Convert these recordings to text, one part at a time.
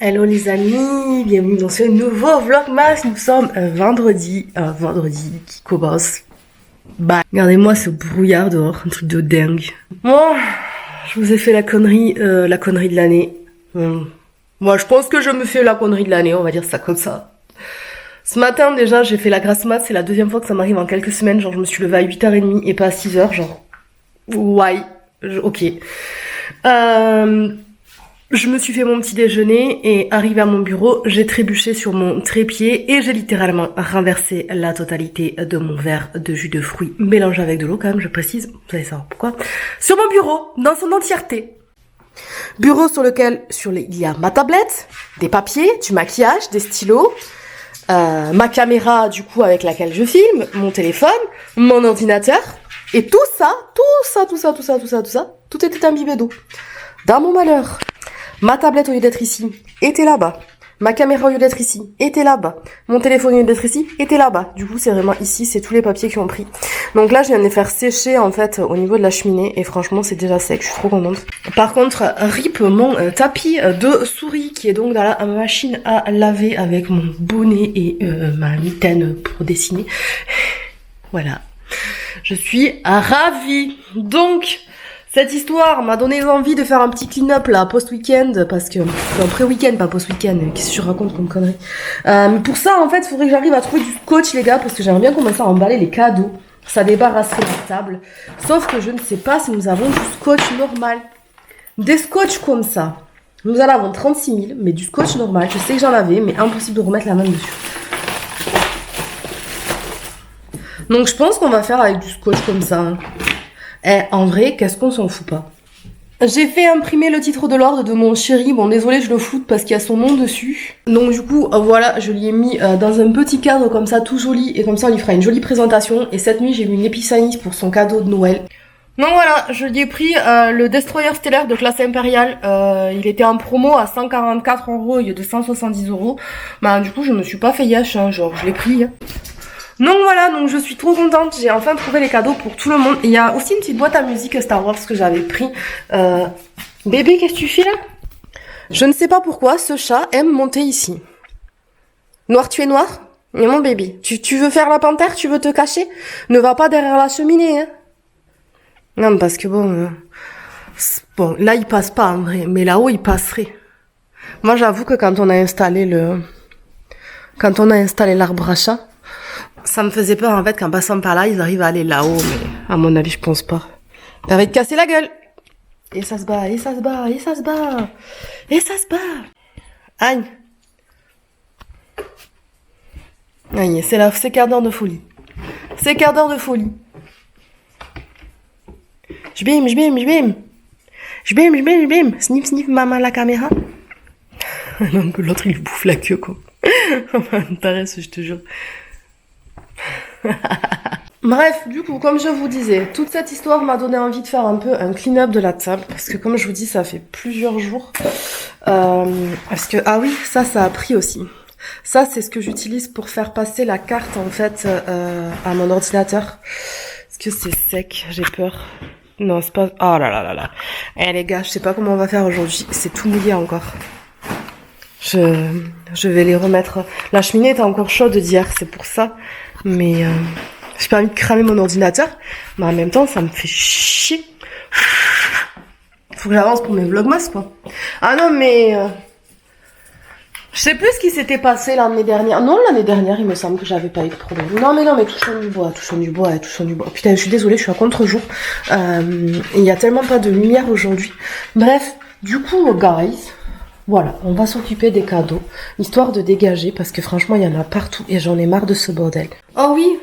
Hello les amis, bienvenue dans ce nouveau vlogmas. Nous sommes vendredi qui commence. Bah, regardez-moi ce brouillard dehors, un truc de dingue. Bon, je vous ai fait la connerie de l'année. Moi, je pense que je me fais la connerie de l'année, on va dire ça comme ça. Ce matin déjà, j'ai fait la grasse mat, c'est la deuxième fois que ça m'arrive en quelques semaines. Genre, je me suis levée à 8h30 et pas à 6h, genre. Ouais, ok. Je me suis fait mon petit déjeuner et arrivé à mon bureau, j'ai trébuché sur mon trépied et j'ai littéralement renversé la totalité de mon verre de jus de fruits mélangé avec de l'eau quand même, je précise, vous allez savoir pourquoi, sur mon bureau, dans son entièreté. Bureau sur lequel il y a ma tablette, des papiers, du maquillage, des stylos, ma caméra du coup avec laquelle je filme, mon téléphone, mon ordinateur, et tout était imbibé d'eau. Dans mon malheur. Ma tablette, au lieu d'être ici, était là-bas. Ma caméra, au lieu d'être ici, était là-bas. Mon téléphone, au lieu d'être ici, était là-bas. Du coup, c'est vraiment ici, c'est tous les papiers qui ont pris. Donc là, je viens de les faire sécher, en fait, au niveau de la cheminée. Et franchement, c'est déjà sec. Je suis trop contente. Par contre, rip mon tapis de souris, qui est donc dans la machine à laver avec mon bonnet et ma mitaine pour dessiner. Voilà. Je suis ravie. Donc... cette histoire m'a donné envie de faire un petit clean-up là, post-week-end, parce que... enfin, pré-week-end, pas post-week-end, qu'est-ce que je raconte comme connerie. Mais pour ça, en fait, il faudrait que j'arrive à trouver du scotch, les gars, parce que j'aimerais bien commencer à emballer les cadeaux. Ça débarrasserait la table. Sauf que je ne sais pas si nous avons du scotch normal. Des scotch comme ça. Nous en avons 36 000, mais du scotch normal. Je sais que j'en avais, mais impossible de remettre la main dessus. Donc je pense qu'on va faire avec du scotch comme ça, hein. Eh, en vrai, qu'est-ce qu'on s'en fout pas. J'ai fait imprimer le titre de l'ordre de mon chéri. Bon, désolé, je le floute parce qu'il y a son nom dessus. Donc du coup, voilà, je l'ai mis dans un petit cadre comme ça, tout joli. Et comme ça, on lui fera une jolie présentation. Et cette nuit, j'ai eu une épiphanie pour son cadeau de Noël. Donc voilà, je lui ai pris le Destroyer stellaire de classe impériale. Il était en promo à 144 € au lieu de 170 €. Bah du coup, je me suis pas fait yesh, hein, genre je l'ai pris, hein. Donc voilà, donc je suis trop contente, j'ai enfin trouvé les cadeaux pour tout le monde. Il y a aussi une petite boîte à musique Star Wars que j'avais pris. Bébé, qu'est-ce que tu fais là? Je ne sais pas pourquoi, ce chat aime monter ici. Noir, tu es noir? Mais mon bébé, tu veux faire la panthère? Tu veux te cacher? Ne va pas derrière la cheminée, hein. Non, parce que bon... bon, là il passe pas en vrai, mais là-haut il passerait. Moi j'avoue que quand on a installé l'arbre à chat, ça me faisait peur en fait qu'en passant par là, ils arrivent à aller là-haut, mais à mon avis, je pense pas. Ça va te casser la gueule. Et ça se bat, et ça se bat, et ça se bat, et ça se bat. Aïe. Aïe, c'est quart d'heure de folie. C'est quart d'heure de folie. J'bim. Sniff, sniff, maman, la caméra. Donc l'autre, il bouffe la queue, quoi. Ça m'intéresse, je te jure. Bref, du coup, comme je vous disais, toute cette histoire m'a donné envie de faire un peu un clean-up de la table, parce que comme je vous dis, ça fait plusieurs jours. Parce que, ah oui, ça a pris aussi. Ça, c'est ce que j'utilise pour faire passer la carte, en fait, à mon ordinateur. Parce que c'est sec, j'ai peur. Non, c'est pas... oh là là là là. Eh les gars, je sais pas comment on va faire aujourd'hui, c'est tout mouillé encore. Je vais les remettre... la cheminée était encore chaude d'hier, c'est pour ça. Mais j'ai pas envie de cramer mon ordinateur. Mais en même temps, ça me fait chier. Faut que j'avance pour mes vlogmas, quoi. Ah non, mais... je sais plus ce qui s'était passé l'année dernière. Non, l'année dernière, il me semble que j'avais pas eu de problème. Non, mais touchons du bois. Putain, je suis désolée, je suis à contre-jour. Il y a tellement pas de lumière aujourd'hui. Bref, du coup, guys... voilà, on va s'occuper des cadeaux, histoire de dégager, parce que franchement, il y en a partout, et j'en ai marre de ce bordel. Oh oui,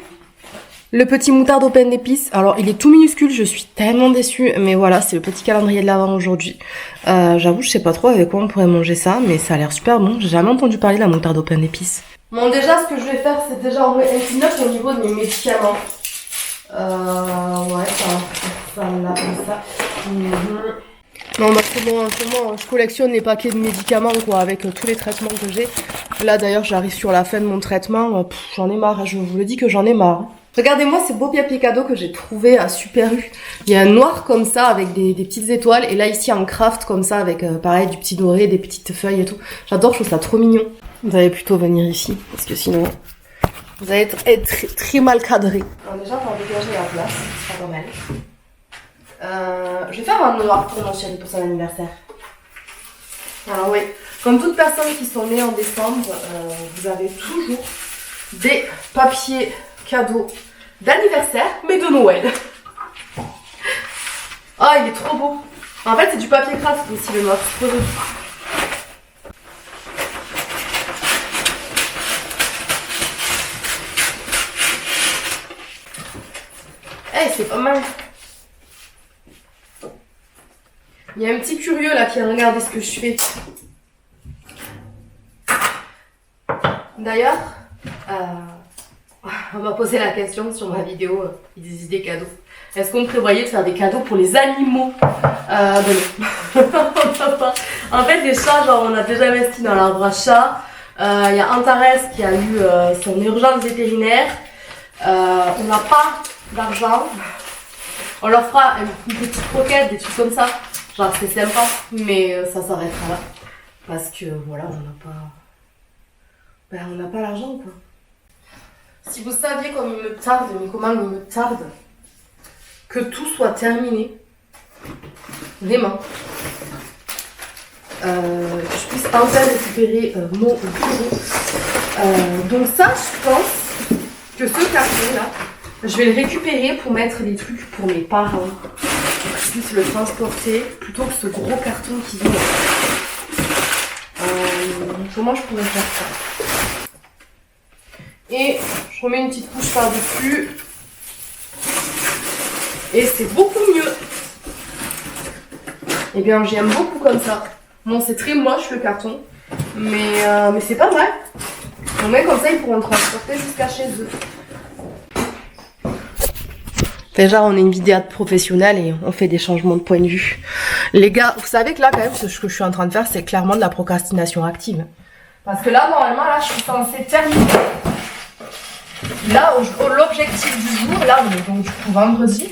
le petit moutarde au pain d'épices. Alors, il est tout minuscule, je suis tellement déçue, mais voilà, c'est le petit calendrier de l'Avent aujourd'hui. J'avoue, je sais pas trop avec quoi on pourrait manger ça, mais ça a l'air super bon. J'ai jamais entendu parler de la moutarde au pain d'épices. Bon, déjà, ce que je vais faire, c'est déjà envoyer un clean-up au niveau de mes médicaments. Ouais, ça là, comme ça. Non, bah c'est bon, je collectionne les paquets de médicaments, quoi, avec tous les traitements que j'ai. Là, d'ailleurs, j'arrive sur la fin de mon traitement. J'en ai marre, je vous le dis que j'en ai marre. Regardez-moi ces beaux papiers cadeaux que j'ai trouvés à Super U. Il y a un noir comme ça avec des petites étoiles. Et là ici en craft comme ça avec pareil du petit doré, des petites feuilles et tout. J'adore, je trouve ça trop mignon. Vous allez plutôt venir ici parce que sinon vous allez être très mal cadré. Alors déjà pour dégager la place, ce sera pas mal. Je vais faire un noir pour mon chéri pour son anniversaire. Alors oui, comme toute personne qui sont nées en décembre, vous avez toujours des papiers cadeaux d'anniversaire, mais de Noël. Ah, il est trop beau. En fait, c'est du papier craft aussi le noir, c'est trop joli. Eh, c'est pas mal. Il y a un petit curieux là qui a regardé ce que je fais. D'ailleurs, on m'a posé la question sur ma vidéo des idées cadeaux. Est-ce qu'on prévoyait de faire des cadeaux pour les animaux? Ben non. En fait, les chats, genre, on a déjà investi dans l'arbre à chat. Il y a Antares qui a eu son urgence vétérinaire. On n'a pas d'argent. On leur fera une petite croquette, des trucs comme ça. Genre, c'est sympa, mais ça s'arrêtera là. Parce que, voilà, on n'a pas... Ben, on n'a pas l'argent, quoi. Si vous saviez comme il me tarde, mais comment il me tarde que tout soit terminé, vraiment, que je puisse enfin récupérer mon bureau. Donc ça, je pense que ce carton-là, je vais le récupérer pour mettre des trucs pour mes parents, pour qu'ils puissent le transporter, plutôt que ce gros carton qui vient. Comment je pourrais faire ça? Et je remets une petite couche par-dessus. Et c'est beaucoup mieux. Et bien, j'aime beaucoup comme ça. Bon, c'est très moche le carton. Mais c'est pas mal. Au moins, comme ça, ils pourront le transporter jusqu'à chez eux. Déjà, on est une vidéaste professionnelle et on fait des changements de point de vue. Les gars, vous savez que là, quand même, ce que je suis en train de faire, c'est clairement de la procrastination active. Parce que là, normalement, là, je suis censée terminer. Là, l'objectif du jour, là, on est donc du coup vendredi.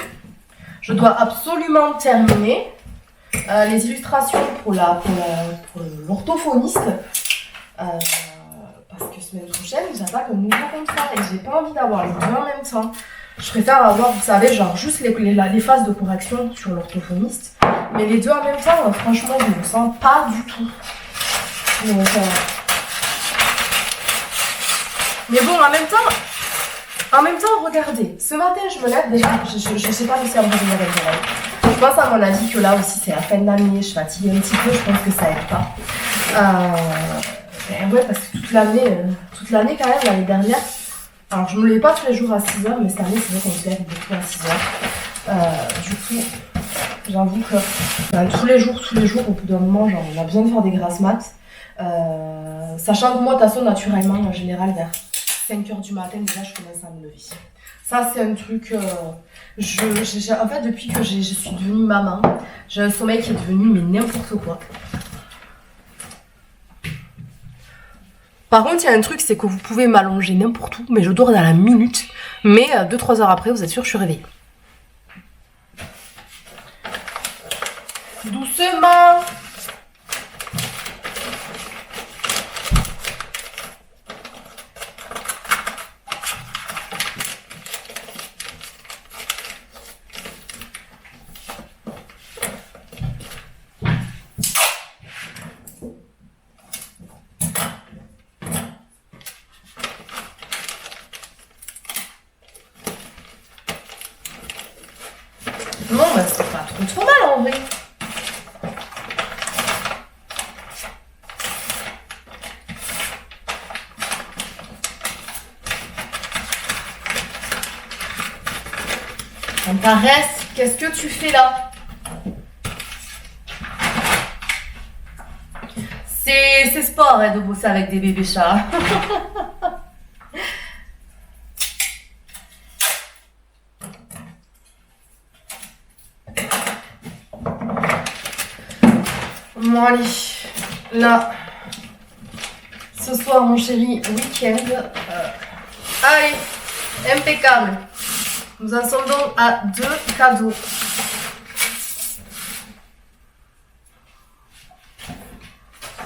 Je dois absolument terminer les illustrations pour l'orthophoniste. Parce que semaine prochaine, j'attaque un nouveau contrat et j'ai pas envie d'avoir les deux en même temps. Je préfère avoir, vous savez, genre juste les phases de correction sur l'orthophoniste. Mais les deux en même temps, franchement, je ne me sens pas du tout. Donc, mais bon, en même temps, regardez, ce matin, je me lève déjà, je sais pas si c'est un peu de mauvaise oreille. Je pense à mon avis que là aussi, c'est la fin d'année, je fatigue un petit peu, je pense que ça aide pas. Ouais, parce que toute l'année quand même, l'année dernière, alors je me levais pas tous les jours à 6h, mais cette année, c'est vrai qu'on se lève beaucoup à 6h. Du coup, j'avoue que tous les jours, au bout d'un moment, genre, on a besoin de faire des grasses mat. Sachant que moi, de toute façon, naturellement, en général, vers 5h du matin, déjà, je commence à me lever. Ça, c'est un truc... en fait, depuis que je suis devenue maman, j'ai un sommeil qui est devenu mais n'importe quoi. Par contre, il y a un truc, c'est que vous pouvez m'allonger n'importe où, mais je dors dans la minute. Mais 2-3 heures après, vous êtes sûr, je suis réveillée. Doucement! Non, bah c'est pas trop mal en vrai. Antares, qu'est-ce que tu fais là? C'est sport de bosser avec des bébés chats. Bon allez, là, ce soir mon chéri, week-end. Allez, impeccable. Nous en sommes donc à 2 cadeaux.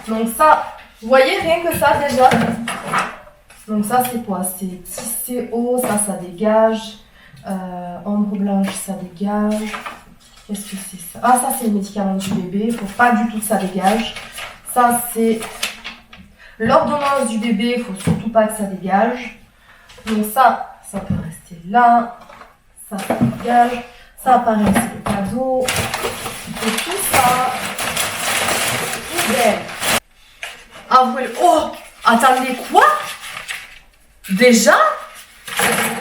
Donc ça, vous voyez rien que ça déjà. Donc ça c'est quoi? C'est tissé haut, ça dégage. Ombre blanche, ça dégage. Qu'est-ce que c'est ça? Ah, ça c'est le médicament du bébé. Il ne faut pas du tout que ça dégage. Ça c'est l'ordonnance du bébé. Il ne faut surtout pas que ça dégage. Donc ça peut rester là. Ça dégage. Ça paraît c'est le cadeau. Et tout ça, poubelle. Ah, vous voulez... Oh, attendez, quoi? Déjà?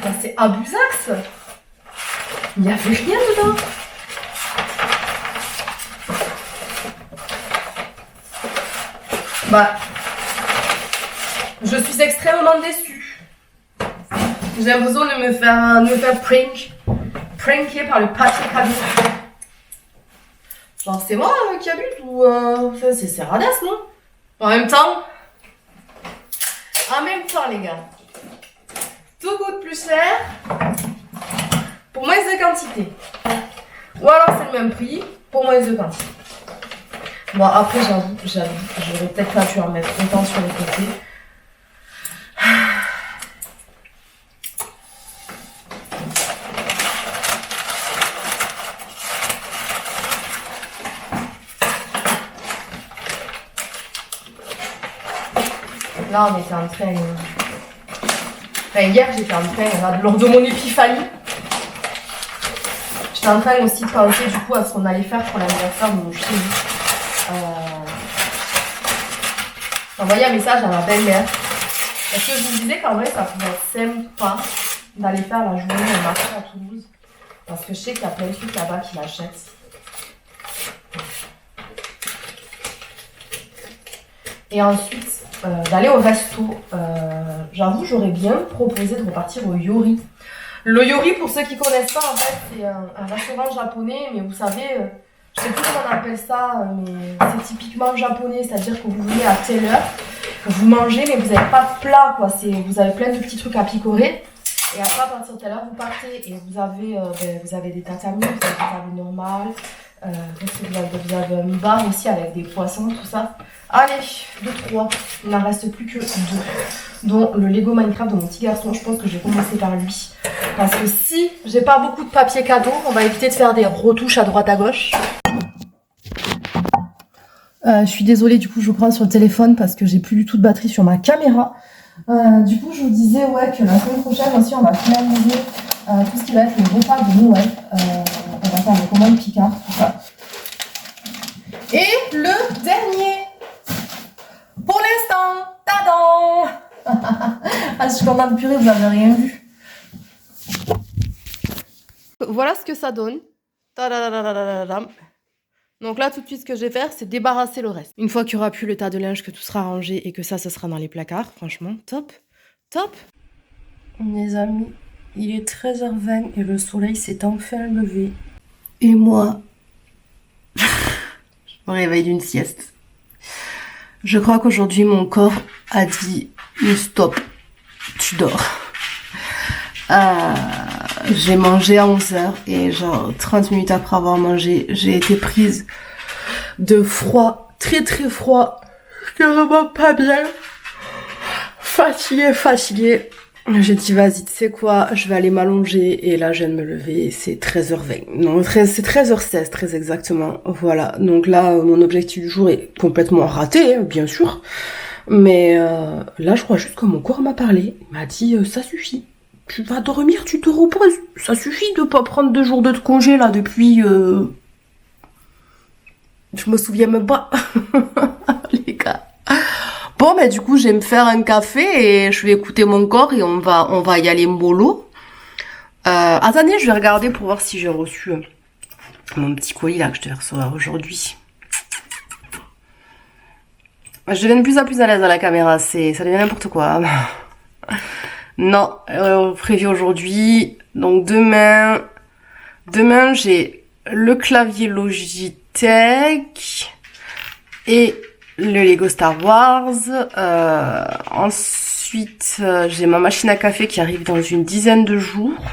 Ben, c'est abusax. Il n'y avait rien dedans. Bah, je suis extrêmement déçue. J'ai l'impression de me faire pranker par le papier cadeau. Genre, c'est moi qui habite ou c'est radasse, non? En même temps, les gars, tout coûte plus cher pour moins de quantité. Ou alors c'est le même prix pour moins de quantité. Bon, après, j'avoue, j'aurais peut-être pas pu en mettre autant sur les côtés. Là, on était en train... Enfin, hier, j'étais en train, lors de mon épiphanie, j'étais en train aussi de penser du coup à ce qu'on allait faire pour l'anniversaire de mon chéri. Envoyer un message à ma belle-mère. Parce que je vous disais qu'en vrai, ça pourrait être sympa d'aller faire la journée au marché à Toulouse. Parce que je sais qu'il y a plein de trucs là-bas qui l'achètent. Et ensuite, d'aller au resto. J'avoue, j'aurais bien proposé de repartir au Yori. Le Yori, pour ceux qui connaissent pas, en fait, c'est un restaurant japonais, mais vous savez, je sais plus comment on appelle ça, mais c'est typiquement japonais, c'est-à-dire que vous venez à telle heure, vous mangez, mais vous n'avez pas de plat, quoi. Vous avez plein de petits trucs à picorer, et après, à partir de telle heure, vous partez, et vous avez des tatamis, vous avez des tables normales, vous avez un bar aussi avec des poissons, tout ça. Allez, 2, 3, il n'en reste plus que 2. Dont le Lego Minecraft de mon petit garçon, je pense que je vais commencer par lui. Parce que si j'ai pas beaucoup de papier cadeau, on va éviter de faire des retouches à droite à gauche. Je suis désolée, du coup je prends sur le téléphone parce que j'ai plus du tout de batterie sur ma caméra. Du coup je vous disais que la semaine prochaine aussi on va finaliser tout ce qui va être le repas de Noël. On va faire les commandes Picard, tout ça. Et le dernier, pour l'instant, tadam. Ah, je suis contente de purée, vous n'avez rien vu. Voilà ce que ça donne. Tadadadadadadam. Donc là, tout de suite, ce que je vais faire, c'est débarrasser le reste. Une fois qu'il n'y aura plus le tas de linge, que tout sera rangé et que ça sera dans les placards, franchement, top, top. Mes amis, il est 13h20 et le soleil s'est enfin levé. Et moi, je me réveille d'une sieste. Je crois qu'aujourd'hui, mon corps a dit stop, tu dors. J'ai mangé à 11h et genre 30 minutes après avoir mangé, j'ai été prise de froid, très très froid, vraiment pas bien, fatiguée. J'ai dit vas-y, tu sais quoi, je vais aller m'allonger et là je viens de me lever et c'est 13h20. Non, c'est 13h16 très exactement. Voilà, donc là mon objectif du jour est complètement raté, bien sûr. Mais là je crois juste que mon corps m'a parlé, il m'a dit ça suffit. Tu vas dormir, tu te reposes. Ça suffit de pas prendre 2 jours de congé là depuis... Je me souviens même pas. Les gars. Bon, mais du coup, je vais me faire un café et je vais écouter mon corps et on va y aller mollo. Attendez, je vais regarder pour voir si j'ai reçu mon petit colis là que je devais recevoir aujourd'hui. Je deviens de plus en plus à l'aise à la caméra, ça devient n'importe quoi. Non, prévu aujourd'hui. Donc demain j'ai le clavier Logitech et le Lego Star Wars. Ensuite, j'ai ma machine à café qui arrive dans une dizaine de jours.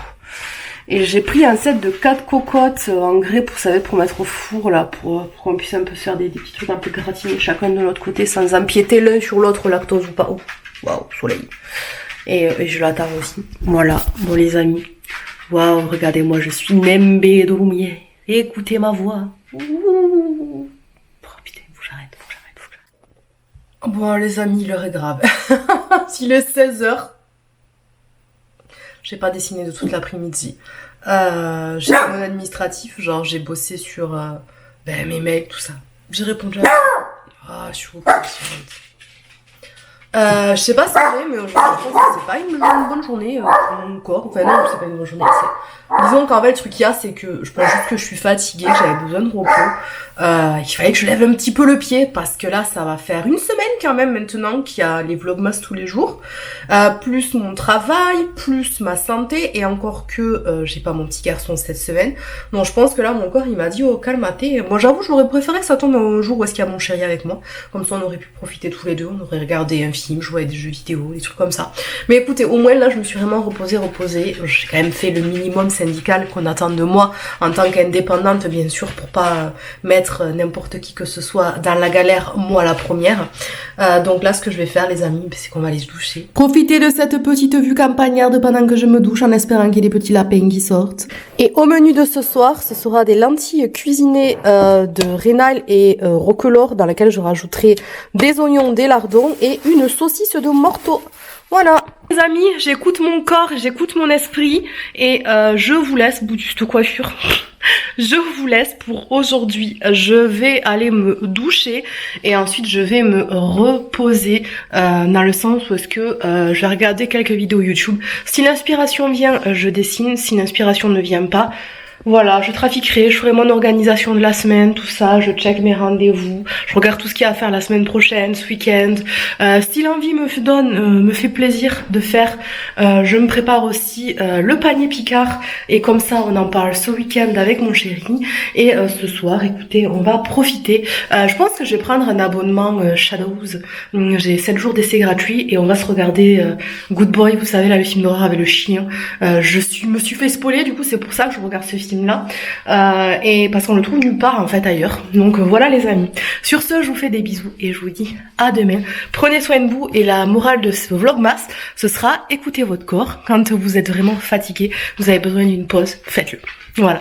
Et j'ai pris un set de 4 cocottes en grès pour, ça va être pour mettre au four là, pour qu'on puisse un peu se faire des petits trucs un peu gratinés chacun de l'autre côté sans empiéter l'un sur l'autre, lactose ou pas. Oh, waouh, soleil. Et je l'attends aussi. Voilà, bon les amis. Waouh, regardez-moi, je suis Nembe de lumière. Écoutez ma voix. Ouh. Oh putain, faut que j'arrête. Bon les amis, l'heure est grave. Il est 16h. J'ai pas dessiné de toute l'après-midi. J'ai fait mon administratif, genre j'ai bossé sur mes mails, tout ça. J'ai répondu à... Ah, je suis au je sais pas si c'est vrai, mais aujourd'hui, je pense que c'est pas une bonne journée pour mon corps. Enfin non, c'est pas une bonne journée. Disons qu'en fait, le truc qu'il y a, c'est que je pense juste que je suis fatiguée, j'avais besoin de repos. Il fallait que je lève un petit peu le pied, parce que là, ça va faire une semaine quand même maintenant qu'il y a les vlogmas tous les jours. Plus mon travail, plus ma santé, et encore que j'ai pas mon petit garçon cette semaine. Donc je pense que là, mon corps, il m'a dit, oh calme-toi. Moi j'avoue, j'aurais préféré que ça tombe un jour où est-ce qu'il y a mon chéri avec moi. Comme ça, on aurait pu profiter tous les deux, on aurait regardé un film, joué à des jeux vidéo, des trucs comme ça. Mais écoutez, au moins là, je me suis vraiment reposée. J'ai quand même fait le minimum syndical qu'on attend de moi en tant qu'indépendante, bien sûr, pour pas mettre n'importe qui que ce soit dans la galère, moi la première. Donc là, ce que je vais faire, les amis, c'est qu'on va aller se doucher. Profitez de cette petite vue campagnarde pendant que je me douche, en espérant qu'il y ait des petits lapins qui sortent. Et au menu de ce soir, ce sera des lentilles cuisinées de rénal et roquelaure, dans lesquelles je rajouterai des oignons, des lardons et une saucisse de morteau. Voilà. Les amis, j'écoute mon corps, j'écoute mon esprit et je vous laisse, bout de coiffure. Je vous laisse pour aujourd'hui. Je vais aller me doucher et ensuite je vais me reposer dans le sens où est-ce que je vais regarder quelques vidéos YouTube. Si l'inspiration vient, je dessine. Si l'inspiration ne vient pas, voilà, je trafiquerai, je ferai mon organisation de la semaine, tout ça, je check mes rendez-vous, je regarde tout ce qu'il y a à faire la semaine prochaine, ce week-end. Si l'envie me fait plaisir de faire, je me prépare aussi le panier Picard et comme ça on en parle ce week-end avec mon chéri. Et ce soir, écoutez, on va profiter. Je pense que je vais prendre un abonnement Shadows. J'ai 7 jours d'essai gratuit et on va se regarder Good Boy, vous savez là, le film d'horreur avec le chien. Me suis fait spoiler, du coup c'est pour ça que je regarde ce film là et parce qu'on le trouve nulle part en fait ailleurs. Donc voilà les amis, sur ce je vous fais des bisous et je vous dis à demain. Prenez soin de vous et la morale de ce vlogmas, ce sera écoutez votre corps. Quand vous êtes vraiment fatigué, vous avez besoin d'une pause, faites-le. Voilà.